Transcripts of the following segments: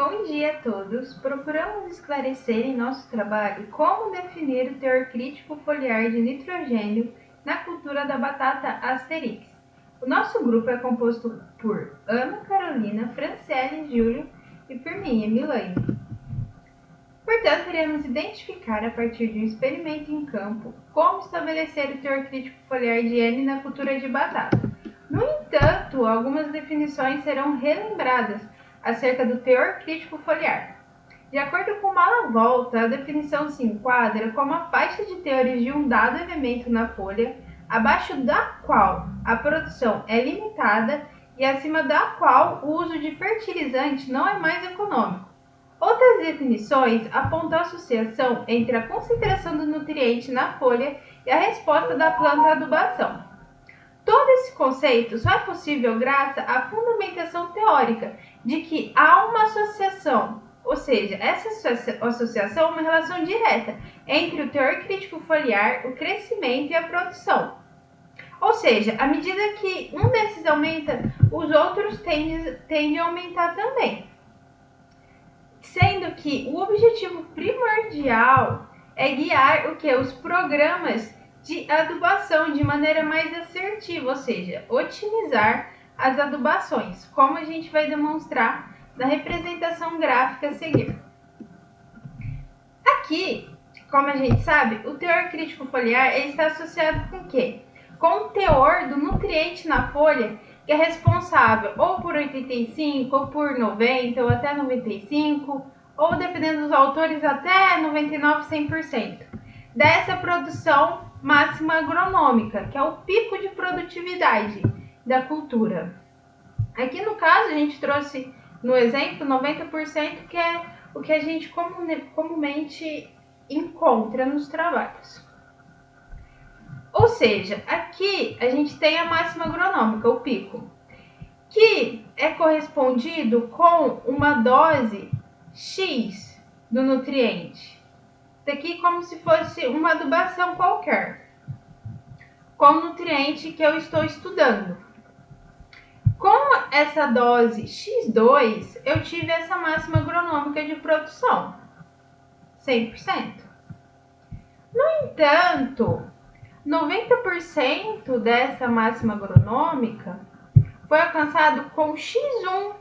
Bom dia a todos! Procuramos esclarecer em nosso trabalho como definir o teor crítico foliar de nitrogênio na cultura da batata Asterix. O nosso grupo é composto por Ana Carolina, Franciele, Júlio e por mim, Emilaine. Portanto, iremos identificar a partir de um experimento em campo como estabelecer o teor crítico foliar de N na cultura de batata. No entanto, algumas definições serão relembradas acerca do teor crítico foliar. De acordo com Malavolta, a definição se enquadra como a faixa de teores de um dado elemento na folha, abaixo da qual a produção é limitada e acima da qual o uso de fertilizante não é mais econômico. Outras definições apontam a associação entre a concentração do nutriente na folha e a resposta da planta à adubação. Todo esse conceito só é possível graças à fundamentação teórica de que há uma associação, ou seja, essa associação é uma relação direta entre o teor crítico foliar, o crescimento e a produção. Ou seja, à medida que um desses aumenta, os outros tendem a aumentar também. Sendo que o objetivo primordial é guiar os programas de adubação de maneira mais assertiva, ou seja, otimizar as adubações, como a gente vai demonstrar na representação gráfica a seguir. Aqui, como a gente sabe, o teor crítico foliar está associado com o quê? Com o teor do nutriente na folha, que é responsável ou por 85, ou por 90, ou até 95, ou dependendo dos autores, até 99, 100%. Dessa produção máxima agronômica, que é o pico de produtividade da cultura. Aqui no caso a gente trouxe no exemplo 90%, que é o que a gente comumente encontra nos trabalhos. Ou seja, aqui a gente tem a máxima agronômica, o pico, que é correspondido com uma dose X do nutriente. Isso aqui é como se fosse uma adubação qualquer, com o nutriente que eu estou estudando. Com essa dose X2, eu tive essa máxima agronômica de produção, 100%. No entanto, 90% dessa máxima agronômica foi alcançado com X1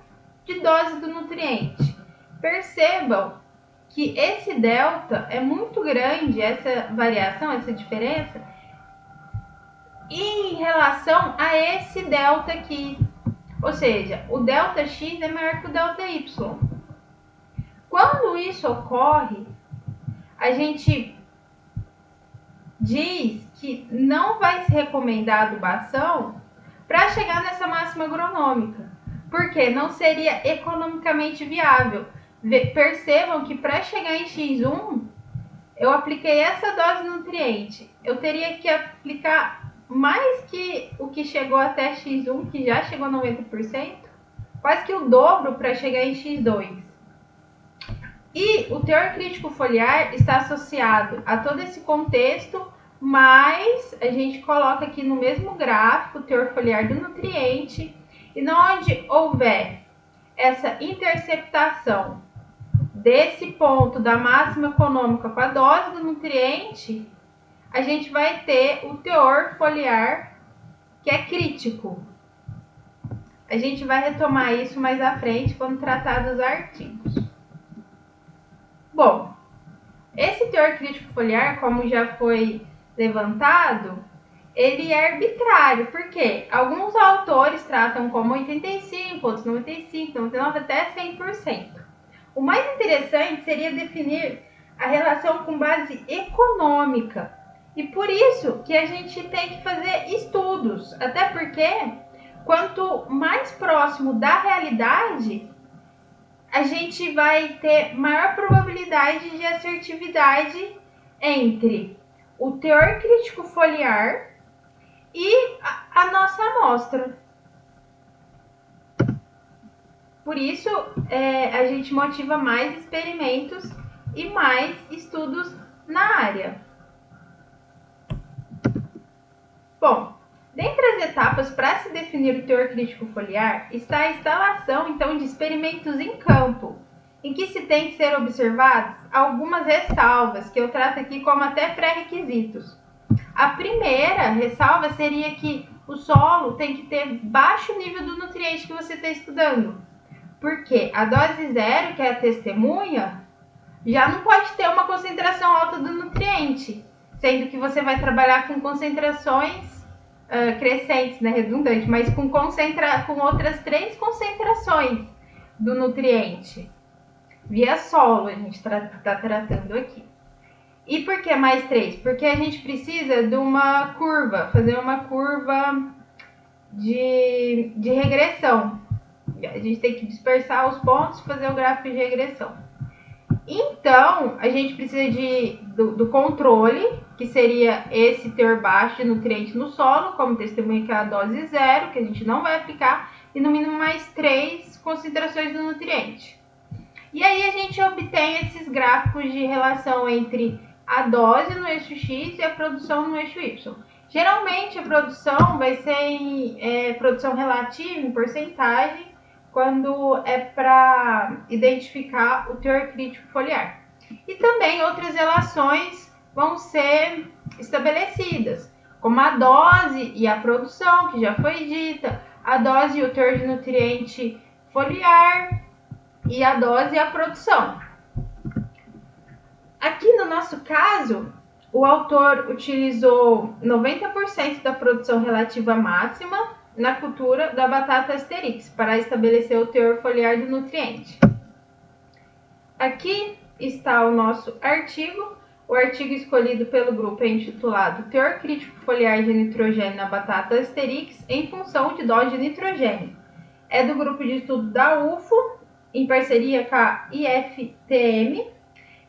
de dose do nutriente. Percebam que esse delta é muito grande, essa variação, essa diferença, em relação a esse delta aqui. Ou seja, o delta X é maior que o delta Y. Quando isso ocorre, a gente diz que não vai se recomendar adubação para chegar nessa máxima agronômica, porque não seria economicamente viável. Percebam que para chegar em X1, eu apliquei essa dose de nutriente. Eu teria que aplicar mais que o que chegou até X1, que já chegou a 90%, quase que o dobro para chegar em X2. E o teor crítico foliar está associado a todo esse contexto, mas a gente coloca aqui no mesmo gráfico o teor foliar do nutriente, e onde houver essa interceptação desse ponto da máxima econômica com a dose do nutriente, a gente vai ter o teor foliar que é crítico. A gente vai retomar isso mais à frente quando tratar dos artigos. Bom, esse teor crítico foliar, como já foi levantado, ele é arbitrário, porque alguns autores tratam como 85, outros 95, 99, até 100%. O mais interessante seria definir a relação com base econômica. E por isso que a gente tem que fazer estudos, até porque quanto mais próximo da realidade, a gente vai ter maior probabilidade de assertividade entre o teor crítico foliar e a nossa amostra. Por isso, a gente motiva mais experimentos e mais estudos na área. Bom, dentre as etapas para se definir o teor crítico foliar está a instalação, então, de experimentos em campo. em que se tem que ser observadas algumas ressalvas, que eu trato aqui como até pré-requisitos. A primeira ressalva seria que o solo tem que ter baixo nível do nutriente que você está estudando, porque a dose zero, que é a testemunha, já não pode ter uma concentração alta do nutriente, sendo que você vai trabalhar com concentrações crescentes, né, redundante, mas com outras 3 concentrações do nutriente, via solo a gente está tratando aqui. E por que mais 3? Porque a gente precisa de uma curva, fazer uma curva de regressão. A gente tem que dispersar os pontos e fazer o gráfico de regressão. Então, a gente precisa do controle, que seria esse teor baixo de nutriente no solo, como testemunha que é a dose zero, que a gente não vai aplicar, e no mínimo mais 3 concentrações do nutriente. E aí a gente obtém esses gráficos de relação entre a dose no eixo X e a produção no eixo Y. Geralmente a produção vai ser em produção relativa, em porcentagem, quando é para identificar o teor crítico foliar. E também outras relações vão ser estabelecidas, como a dose e a produção, que já foi dita, a dose e o teor de nutriente foliar, e a dose e a produção. Aqui no nosso caso, o autor utilizou 90% da produção relativa máxima na cultura da batata Asterix para estabelecer o teor foliar do nutriente. Aqui está o nosso artigo. O artigo escolhido pelo grupo é intitulado Teor crítico foliar de nitrogênio na batata Asterix em função de dose de nitrogênio. É do grupo de estudo da UFO, em parceria com a IFTM,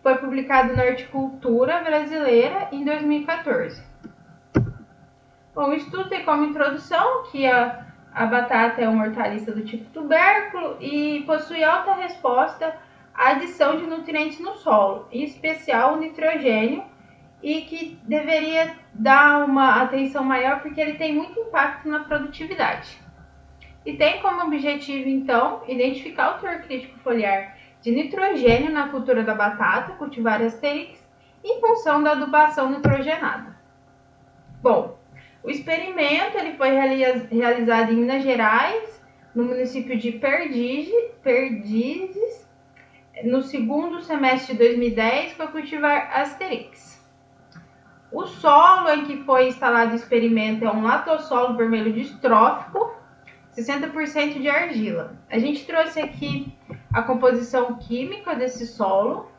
foi publicado na Horticultura Brasileira em 2014. Bom, o estudo tem como introdução que a batata é uma hortaliça do tipo tubérculo e possui alta resposta à adição de nutrientes no solo, em especial o nitrogênio, e que deveria dar uma atenção maior porque ele tem muito impacto na produtividade. E tem como objetivo, então, identificar o teor crítico foliar de nitrogênio na cultura da batata, cultivar Asterix, em função da adubação nitrogenada. Bom, o experimento ele foi realizado em Minas Gerais, no município de Perdizes, no segundo semestre de 2010, para cultivar Asterix. O solo em que foi instalado o experimento é um latossolo vermelho distrófico, 60% de argila. A gente trouxe aqui a composição química desse solo,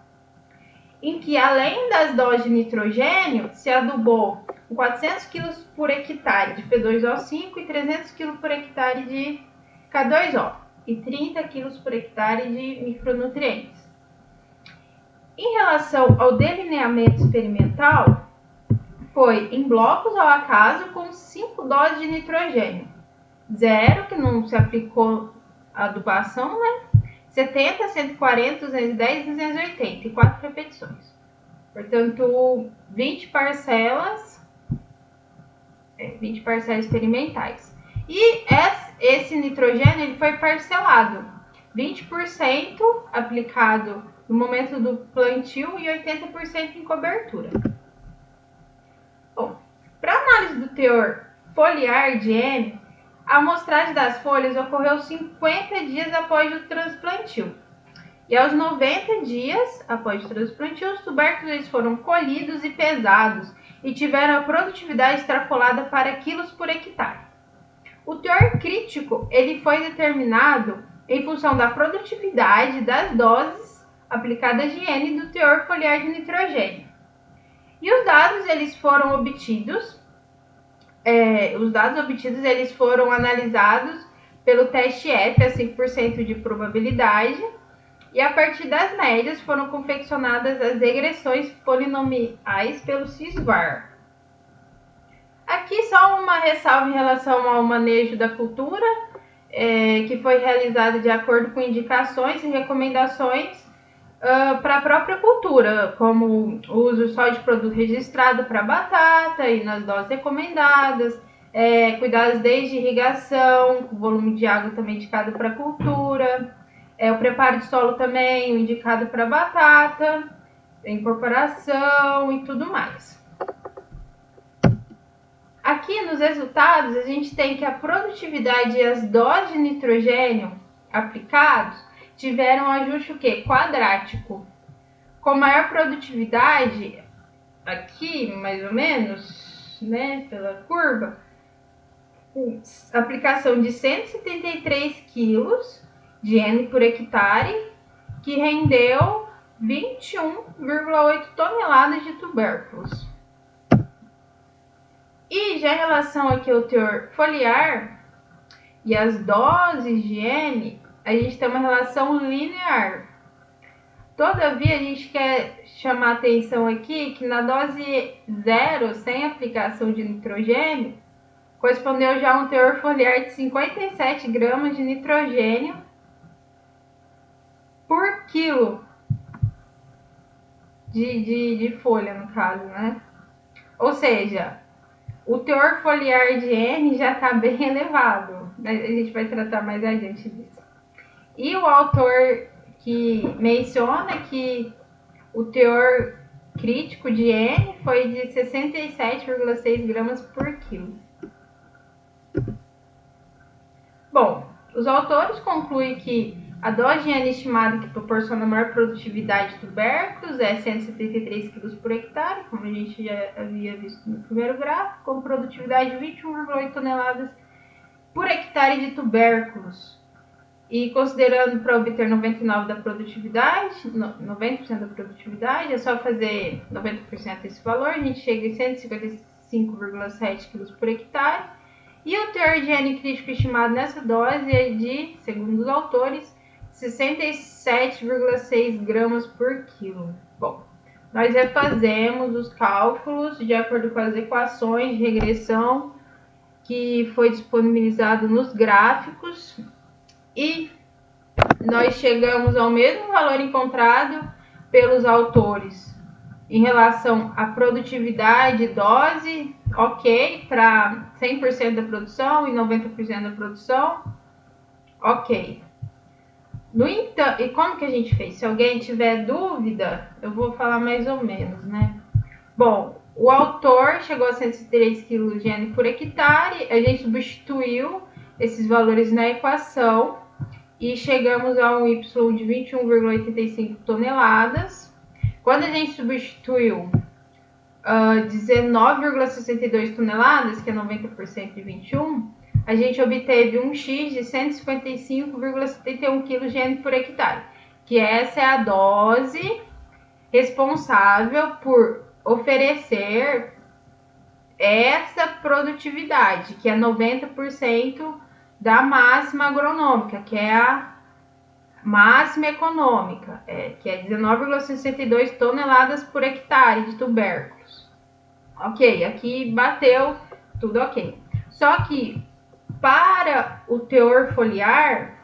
em que além das doses de nitrogênio, se adubou com 400 kg por hectare de P2O5 e 300 kg por hectare de K2O e 30 kg por hectare de micronutrientes. Em relação ao delineamento experimental, foi em blocos ao acaso com 5 doses de nitrogênio. 0, que não se aplicou a adubação, né? 70, 140, 210, 280 e 4 repetições. Portanto, 20 parcelas experimentais. E esse nitrogênio ele foi parcelado. 20% aplicado no momento do plantio e 80% em cobertura. Bom, para análise do teor foliar de M, a amostragem das folhas ocorreu 50 dias após o transplantio. E aos 90 dias após o transplantio, os tubérculos eles foram colhidos e pesados e tiveram a produtividade extrapolada para quilos por hectare. O teor crítico ele foi determinado em função da produtividade das doses aplicadas de N do teor foliar de nitrogênio. E os dados eles foram obtidos eles foram analisados pelo teste F a 5% de probabilidade e a partir das médias foram confeccionadas as regressões polinomiais pelo SysVar. Aqui só uma ressalva em relação ao manejo da cultura, que foi realizado de acordo com indicações e recomendações para a própria cultura, como o uso só de produto registrado para batata e nas doses recomendadas, cuidados desde irrigação, o volume de água também indicado para a cultura, O preparo de solo também, o indicado para batata, a incorporação e tudo mais. Aqui nos resultados, a gente tem que a produtividade e as doses de nitrogênio aplicados tiveram um ajuste o quê? Quadrático. Com maior produtividade, aqui mais ou menos, né, pela curva, aplicação de 173 quilos de N por hectare, que rendeu 21,8 toneladas de tubérculos. E já em relação aqui ao teor foliar e as doses de N, a gente tem uma relação linear. Todavia, a gente quer chamar atenção aqui que na dose 0, sem aplicação de nitrogênio, correspondeu já a um teor foliar de 57 gramas de nitrogênio por quilo de folha, no caso, né? Ou seja, o teor foliar de N já está bem elevado. A gente vai tratar mais adiante disso. E o autor que menciona que o teor crítico de N foi de 67,6 gramas por quilo. Bom, os autores concluem que a dose de N estimada que proporciona maior produtividade de tubérculos é 173 kg por hectare, como a gente já havia visto no primeiro gráfico, com produtividade de 21,8 toneladas por hectare de tubérculos. E considerando para obter 99% da produtividade, 90% da produtividade, é só fazer 90% desse valor, a gente chega em 155,7 kg por hectare. E o teor de N crítico estimado nessa dose é de, segundo os autores, 67,6 gramas por quilo. Bom, nós refazemos os cálculos de acordo com as equações de regressão que foi disponibilizado nos gráficos e nós chegamos ao mesmo valor encontrado pelos autores em relação à produtividade, dose, ok, para 100% da produção e 90% da produção, ok. No entanto, e como que a gente fez? Se alguém tiver dúvida, eu vou falar mais ou menos, né? Bom, o autor chegou a 103 kg de N por hectare, a gente substituiu esses valores na equação e chegamos a um Y de 21,85 toneladas. Quando a gente substituiu 19,62 toneladas, que é 90% de 21, a gente obteve um X de 155,71 kg de N por hectare, que essa é a dose responsável por oferecer essa produtividade, que é 90% da máxima agronômica, que é a máxima econômica, que é 19,62 toneladas por hectare de tubérculos. Ok, aqui bateu tudo ok. Só que para o teor foliar,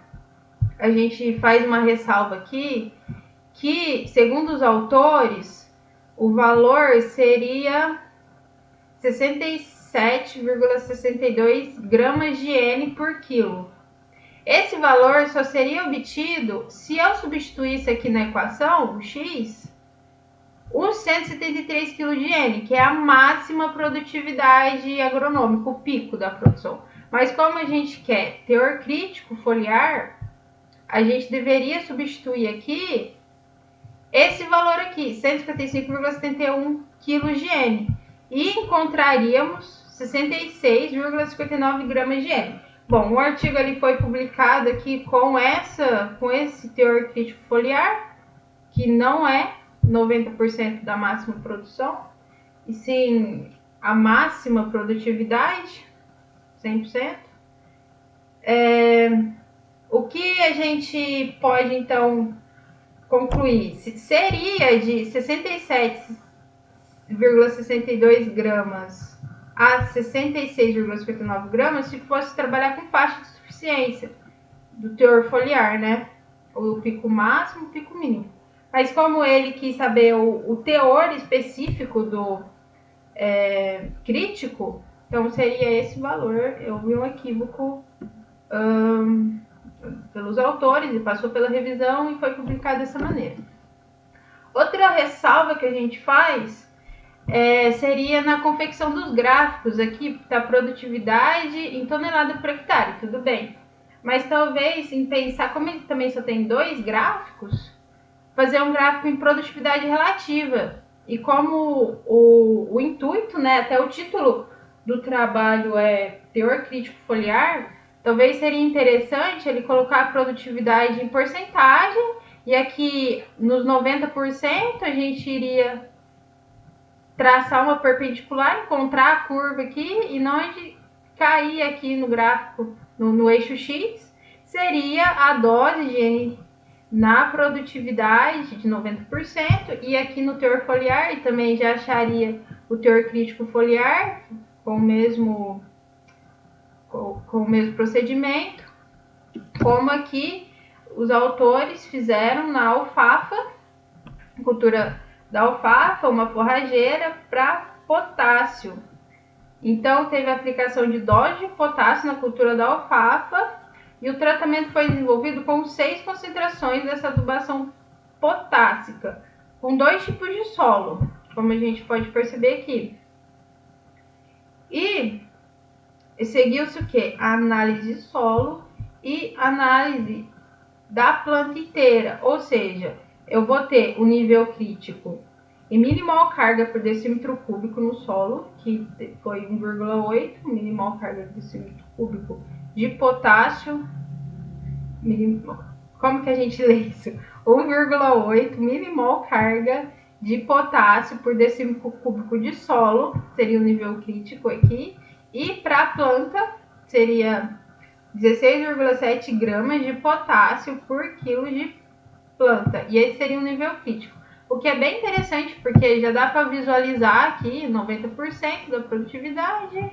a gente faz uma ressalva aqui, que segundo os autores, o valor seria 67,62 gramas de N por quilo. Esse valor só seria obtido se eu substituísse aqui na equação, o X, os 173 kg de N, que é a máxima produtividade agronômica, o pico da produção. Mas como a gente quer teor crítico foliar, a gente deveria substituir aqui esse valor aqui, 155,71 kg de N, e encontraríamos 66,59 gramas de N. Bom, o artigo ali foi publicado aqui com esse teor crítico foliar, que não é 90% da máxima produção, e sim a máxima produtividade, 100%. O que a gente pode, então, concluir? Seria de 67,62 gramas a 66,59 gramas se fosse trabalhar com faixa de suficiência do teor foliar, né? O pico máximo, o pico mínimo. Mas como ele quis saber o teor específico do crítico, então seria esse valor. Eu vi um equívoco pelos autores e passou pela revisão e foi publicado dessa maneira. Outra ressalva que a gente faz seria na confecção dos gráficos. Aqui está produtividade em tonelada por hectare, tudo bem. Mas talvez em pensar, como ele também só tem 2 gráficos, fazer um gráfico em produtividade relativa. E como o intuito, né, até o título do trabalho é teor crítico foliar, talvez seria interessante ele colocar a produtividade em porcentagem, e aqui nos 90% a gente iria traçar uma perpendicular, encontrar a curva aqui, e não cair aqui no gráfico, no eixo X, seria a dose de na produtividade de 90%, e aqui no teor foliar, e também já acharia o teor crítico foliar com o mesmo procedimento, como aqui os autores fizeram na alfafa, cultura da alfafa, uma forrageira para potássio. Então, teve a aplicação de dose de potássio na cultura da alfafa, e o tratamento foi desenvolvido com 6 concentrações dessa adubação potássica, com 2 tipos de solo, como a gente pode perceber aqui. E seguiu-se o quê? A análise de solo e análise da planta inteira, ou seja, eu vou ter o nível crítico em milimol carga por decímetro cúbico no solo, que foi 1,8 milimol carga por decímetro cúbico de potássio. Como que a gente lê isso? 1,8 milimol carga de potássio por decímetro cúbico de solo, seria o nível crítico aqui, e para a planta seria 16,7 gramas de potássio por quilo de planta, e esse seria o nível crítico. O que é bem interessante, porque já dá para visualizar aqui 90% da produtividade,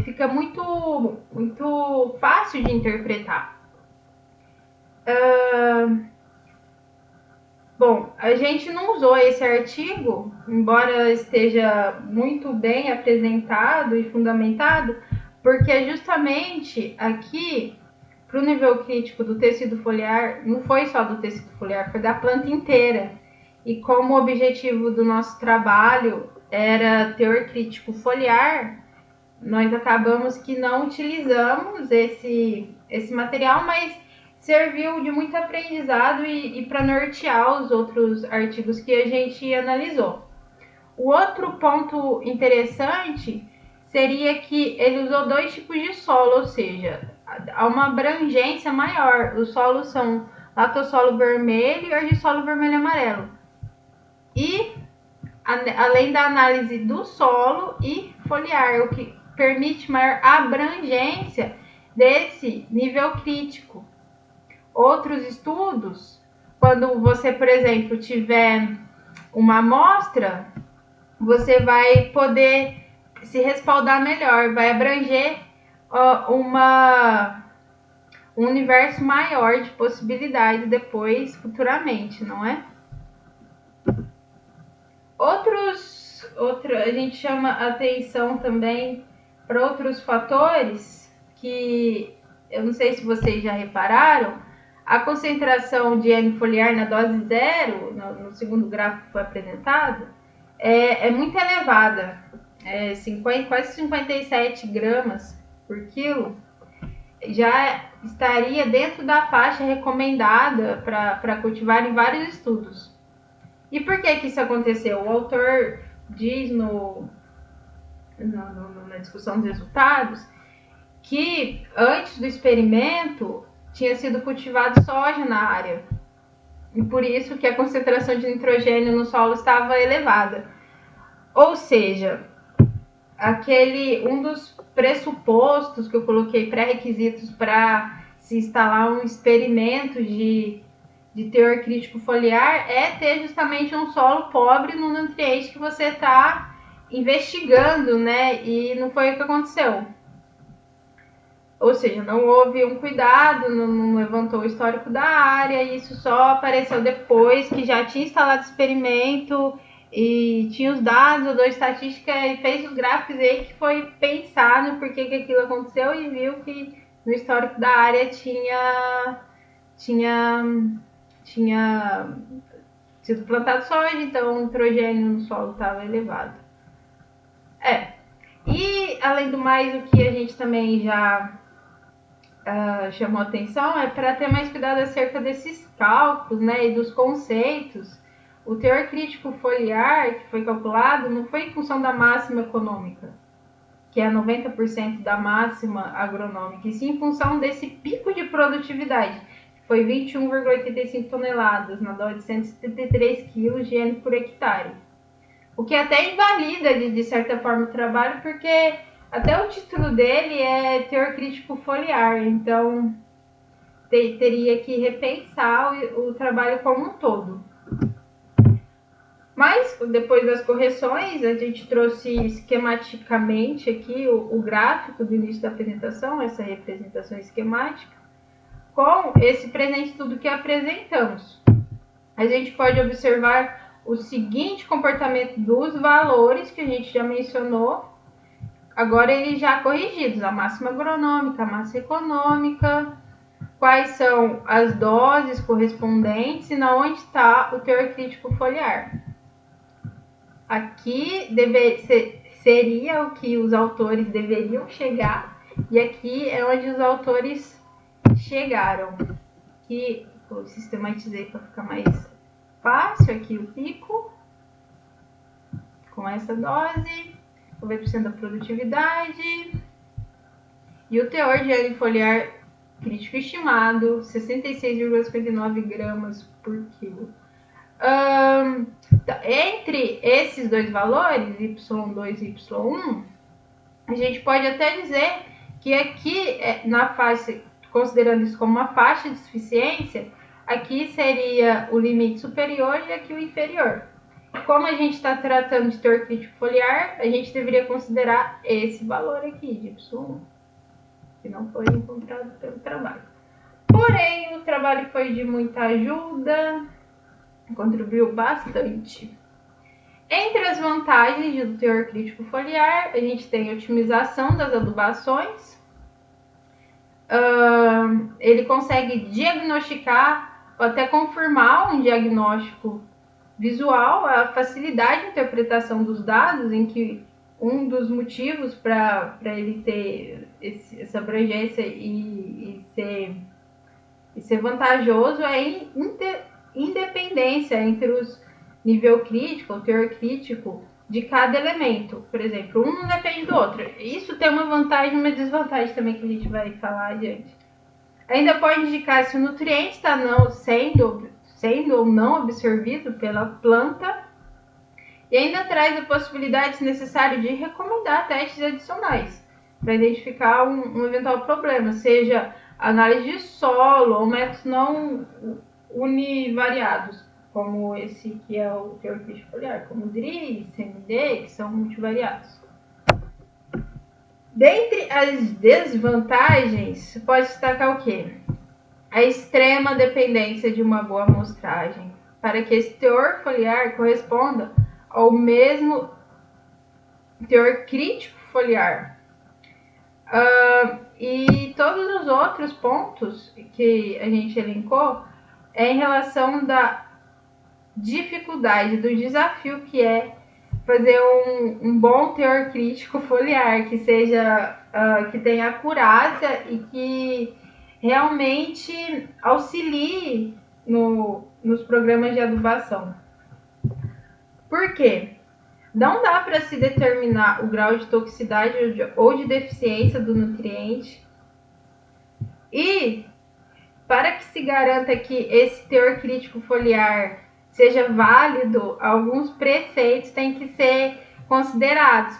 fica muito fácil de interpretar. Bom, a gente não usou esse artigo, embora esteja muito bem apresentado e fundamentado, porque justamente aqui, para o nível crítico do tecido foliar, não foi só do tecido foliar, foi da planta inteira. E como o objetivo do nosso trabalho era teor crítico foliar, nós acabamos que não utilizamos esse material, mas serviu de muito aprendizado e para nortear os outros artigos que a gente analisou. O outro ponto interessante seria que ele usou 2 tipos de solo, ou seja, há uma abrangência maior. Os solos são latossolo vermelho e argissolo vermelho e amarelo. E além da análise do solo e foliar, o que permite maior abrangência desse nível crítico. Outros estudos, quando você, por exemplo, tiver uma amostra, você vai poder se respaldar melhor, vai abranger um universo maior de possibilidades depois, futuramente, não é? A gente chama atenção também para outros fatores que eu não sei se vocês já repararam. A concentração de N foliar na dose zero, no segundo gráfico que foi apresentado, é muito elevada, quase 57 gramas por quilo, já estaria dentro da faixa recomendada para cultivar em vários estudos. E por que isso aconteceu? O autor diz na discussão dos resultados que antes do experimento tinha sido cultivado soja na área, e por isso que a concentração de nitrogênio no solo estava elevada. Ou seja, um dos pressupostos que eu coloquei, pré-requisitos para se instalar um experimento de teor crítico foliar, é ter justamente um solo pobre no nutriente que você está investigando, né? E não foi o que aconteceu. Ou seja, não houve um cuidado, não levantou o histórico da área, e isso só apareceu depois que já tinha instalado o experimento e tinha os dados, ou da estatística e fez os gráficos aí que foi pensar no porquê que aquilo aconteceu e viu que no histórico da área tinha sido plantado soja, então o nitrogênio no solo estava elevado. E, além do mais, o que a gente também já chamou atenção é para ter mais cuidado acerca desses cálculos, né, e dos conceitos. O teor crítico foliar que foi calculado não foi em função da máxima econômica, que é 90% da máxima agronômica, e sim em função desse pico de produtividade, que foi 21,85 toneladas na dose de 173 kg de N por hectare. O que até invalida, de certa forma, o trabalho, porque até o título dele é teor crítico foliar, então teria que repensar o trabalho como um todo. Mas, depois das correções, a gente trouxe esquematicamente aqui o gráfico do início da apresentação, essa representação esquemática, com esse presente tudo que apresentamos. A gente pode observar o seguinte comportamento dos valores que a gente já mencionou, agora eles já corrigidos, a máxima agronômica, a massa econômica, quais são as doses correspondentes e onde está o teor crítico foliar. Aqui seria o que os autores deveriam chegar, e aqui é onde os autores chegaram. Aqui eu sistematizei para ficar mais fácil, aqui o pico, com essa dose, 90% da produtividade, e o teor de N foliar crítico estimado, 66,59 gramas por quilo. Entre esses dois valores, Y2 e Y1, a gente pode até dizer que aqui, na faixa, considerando isso como uma faixa de suficiência, aqui seria o limite superior e aqui o inferior. Como a gente está tratando de teor crítico foliar, a gente deveria considerar esse valor aqui de Y1, que não foi encontrado pelo trabalho. Porém, o trabalho foi de muita ajuda, contribuiu bastante. Entre as vantagens do teor crítico foliar, a gente tem a otimização das adubações. Ele consegue diagnosticar ou até confirmar um diagnóstico visual, a facilidade de interpretação dos dados, em que um dos motivos para ele ter essa abrangência e ser vantajoso é independência entre os nível crítico, o teor crítico de cada elemento. Por exemplo, um não depende do outro. Isso tem uma vantagem e uma desvantagem também que a gente vai falar adiante. Ainda pode indicar se o nutriente está sendo ou não absorvido pela planta, e ainda traz a possibilidade, se necessário, de recomendar testes adicionais para identificar um eventual problema, seja análise de solo ou métodos não univariados, como esse que é o teor crítico foliar, como DRI, CMD, que são multivariados. Dentre as desvantagens, pode destacar o quê? A extrema dependência de uma boa amostragem, para que esse teor foliar corresponda ao mesmo teor crítico foliar. E todos os outros pontos que a gente elencou é em relação da dificuldade, do desafio que é fazer um bom teor crítico foliar, que seja, que tenha acurácia e que realmente auxilie nos programas de adubação. Por quê? Não dá para se determinar o grau de toxicidade ou de deficiência do nutriente. E para que se garanta que esse teor crítico foliar seja válido, alguns preceitos têm que ser considerados,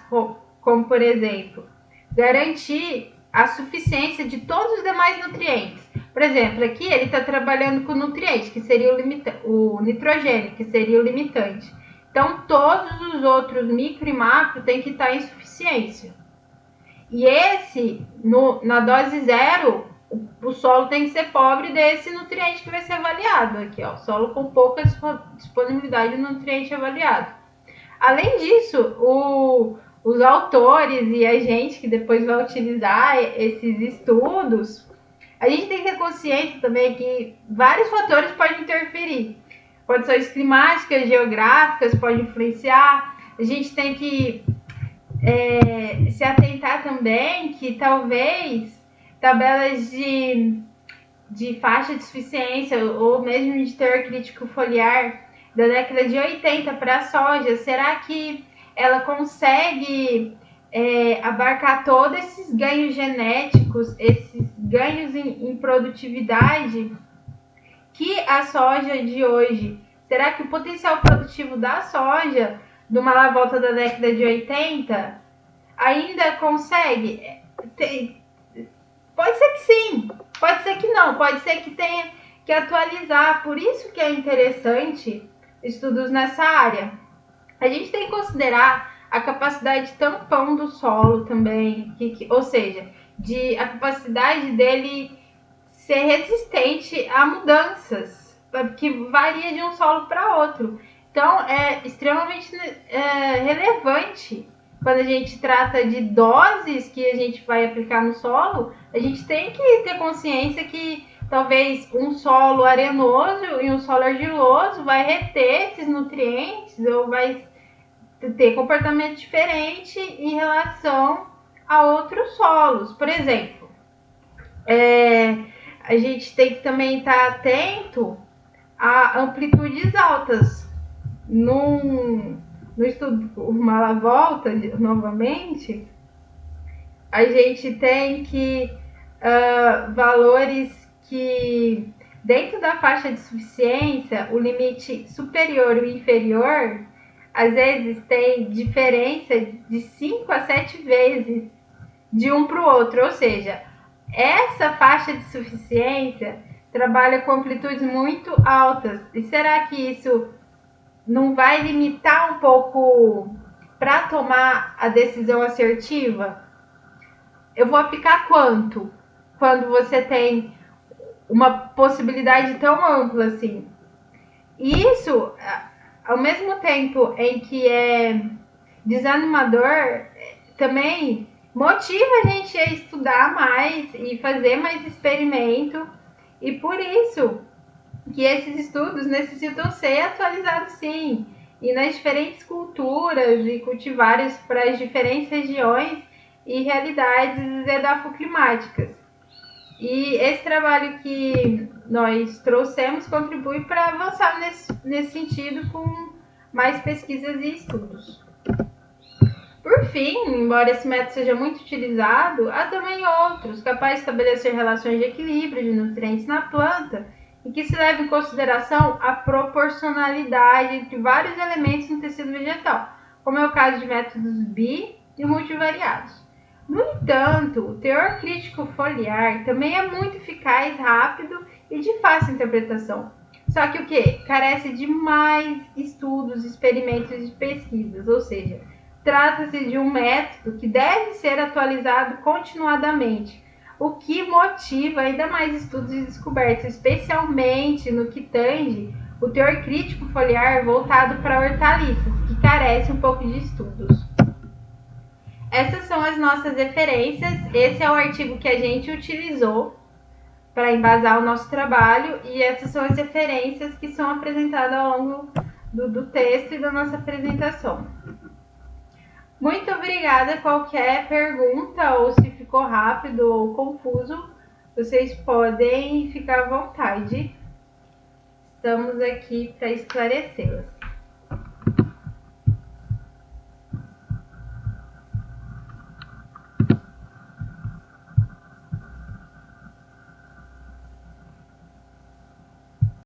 como por exemplo, garantir a suficiência de todos os demais nutrientes. Por exemplo, aqui ele está trabalhando com nutriente, que seria o nitrogênio, que seria o limitante. Então, todos os outros micro e macro têm que estar em suficiência. E na dose zero, o solo tem que ser pobre desse nutriente que vai ser avaliado. Aqui, ó, solo com pouca disponibilidade de nutriente avaliado. Além disso, os autores e a gente que depois vai utilizar esses estudos, a gente tem que ter consciência também que vários fatores podem interferir. Condições climáticas, geográficas podem influenciar. A gente tem que se atentar também que talvez tabelas de faixa de suficiência ou mesmo de teor crítico foliar da década de 80 para a soja, será que ela consegue abarcar todos esses ganhos genéticos, esses ganhos em produtividade que a soja de hoje? Será que o potencial produtivo da soja de uma lavota da década de 80 ainda consegue? Pode ser que sim, pode ser que não, pode ser que tenha que atualizar. Por isso que é interessante estudos nessa área. A gente tem que considerar a capacidade de tampão do solo também, ou seja, a capacidade dele ser resistente a mudanças, que varia de um solo para outro. Então, é extremamente relevante quando a gente trata de doses que a gente vai aplicar no solo. A gente tem que ter consciência que talvez um solo arenoso e um solo argiloso vai reter esses nutrientes ou vai ter comportamento diferente em relação a outros solos. Por exemplo, a gente tem que também estar atento a amplitudes altas. No estudo Uma Volta, novamente, a gente tem que valores que, dentro da faixa de suficiência, o limite superior e inferior, às vezes tem diferença de 5 a 7 vezes de um para o outro, ou seja, essa faixa de suficiência trabalha com amplitudes muito altas. E será que isso não vai limitar um pouco para tomar a decisão assertiva? Eu vou aplicar quanto? Quando você tem uma possibilidade tão ampla assim. E isso, ao mesmo tempo em que é desanimador, também motiva a gente a estudar mais e fazer mais experimento. E por isso que esses estudos necessitam ser atualizados, sim, e nas diferentes culturas e cultivares para as diferentes regiões e realidades edafoclimáticas. E esse trabalho que nós trouxemos contribui para avançar nesse sentido com mais pesquisas e estudos. Por fim, embora esse método seja muito utilizado, há também outros capazes de estabelecer relações de equilíbrio de nutrientes na planta e que se leva em consideração a proporcionalidade entre vários elementos no tecido vegetal, como é o caso de métodos bi e multivariados. No entanto, o teor crítico foliar também é muito eficaz, rápido e de fácil interpretação. Só que o que? Carece de mais estudos, experimentos e pesquisas, ou seja, trata-se de um método que deve ser atualizado continuadamente, o que motiva ainda mais estudos e descobertas, especialmente no que tange o teor crítico foliar voltado para hortaliças, que carece um pouco de estudos. Essas são as nossas referências, esse é o artigo que a gente utilizou para embasar o nosso trabalho e essas são as referências que são apresentadas ao longo do texto e da nossa apresentação. Muito obrigada. Qualquer pergunta ou se ficou rápido ou confuso, vocês podem ficar à vontade. Estamos aqui para esclarecê-las.